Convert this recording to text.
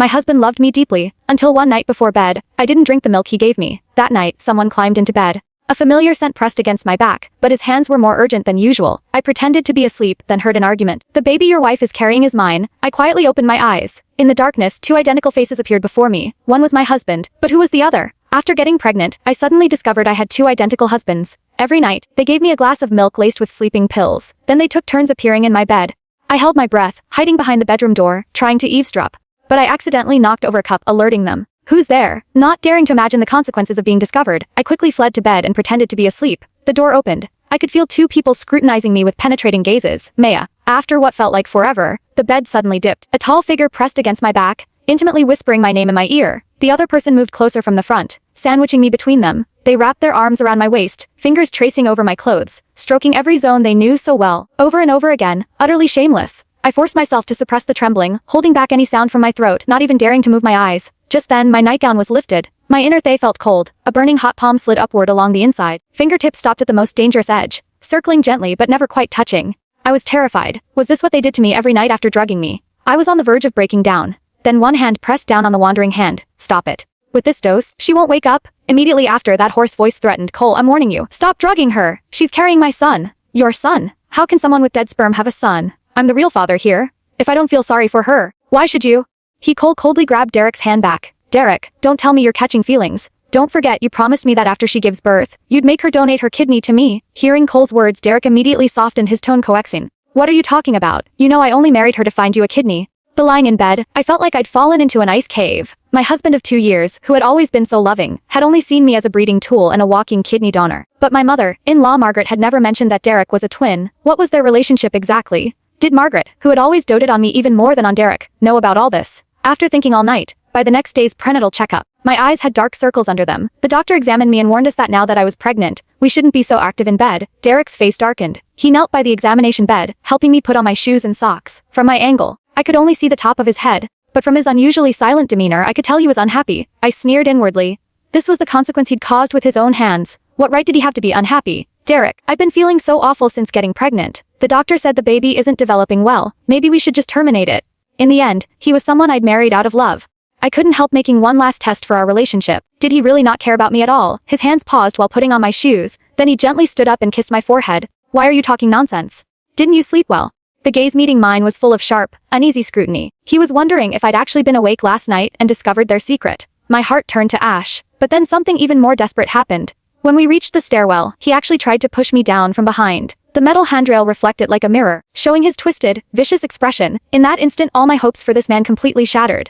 My husband loved me deeply, until one night before bed, I didn't drink the milk he gave me. That night, someone climbed into bed. A familiar scent pressed against my back, but his hands were more urgent than usual. I pretended to be asleep, then heard an argument. "The baby your wife is carrying is mine." I quietly opened my eyes. In the darkness, two identical faces appeared before me. One was my husband, but who was the other? After getting pregnant, I suddenly discovered I had two identical husbands. Every night, they gave me a glass of milk laced with sleeping pills. Then they took turns appearing in my bed. I held my breath, hiding behind the bedroom door, trying to eavesdrop. But I accidentally knocked over a cup, alerting them. "Who's there?" Not daring to imagine the consequences of being discovered, I quickly fled to bed and pretended to be asleep. The door opened. I could feel two people scrutinizing me with penetrating gazes. Maya. After what felt like forever, the bed suddenly dipped. A tall figure pressed against my back, intimately whispering my name in my ear. The other person moved closer from the front, sandwiching me between them. They wrapped their arms around my waist, fingers tracing over my clothes, stroking every zone they knew so well, over and over again, utterly shameless. I forced myself to suppress the trembling, holding back any sound from my throat, not even daring to move my eyes. Just then, my nightgown was lifted. My inner thigh felt cold. A burning hot palm slid upward along the inside. Fingertips stopped at the most dangerous edge, circling gently but never quite touching. I was terrified. Was this what they did to me every night after drugging me? I was on the verge of breaking down. Then one hand pressed down on the wandering hand. "Stop it. With this dose, she won't wake up." Immediately after, that hoarse voice threatened, "Cole, I'm warning you. Stop drugging her. She's carrying my son." "Your son? How can someone with dead sperm have a son? I'm the real father here. If I don't feel sorry for her, why should you?" He coldly grabbed Derek's hand back. "Derek, don't tell me you're catching feelings. Don't forget you promised me that after she gives birth, you'd make her donate her kidney to me." Hearing Cole's words, Derek immediately softened, his tone coaxing. "What are you talking about? You know I only married her to find you a kidney." The lying in bed, I felt like I'd fallen into an ice cave. My husband of 2 years, who had always been so loving, had only seen me as a breeding tool and a walking kidney donor. But my mother-in-law Margaret had never mentioned that Derek was a twin. What was their relationship exactly? Did Margaret, who had always doted on me even more than on Derek, know about all this? After thinking all night, by the next day's prenatal checkup, my eyes had dark circles under them. The doctor examined me and warned us that now that I was pregnant, we shouldn't be so active in bed. Derek's face darkened. He knelt by the examination bed, helping me put on my shoes and socks. From my angle, I could only see the top of his head, but from his unusually silent demeanor I could tell he was unhappy. I sneered inwardly. This was the consequence he'd caused with his own hands. What right did he have to be unhappy? "Derek, I've been feeling so awful since getting pregnant. The doctor said the baby isn't developing well. Maybe we should just terminate it." In the end, he was someone I'd married out of love. I couldn't help making one last test for our relationship. Did he really not care about me at all? His hands paused while putting on my shoes, then he gently stood up and kissed my forehead. "Why are you talking nonsense? Didn't you sleep well?" The gaze meeting mine was full of sharp, uneasy scrutiny. He was wondering if I'd actually been awake last night and discovered their secret. My heart turned to ash. But then something even more desperate happened. When we reached the stairwell, he actually tried to push me down from behind. The metal handrail reflected like a mirror, showing his twisted, vicious expression. In that instant, all my hopes for this man completely shattered.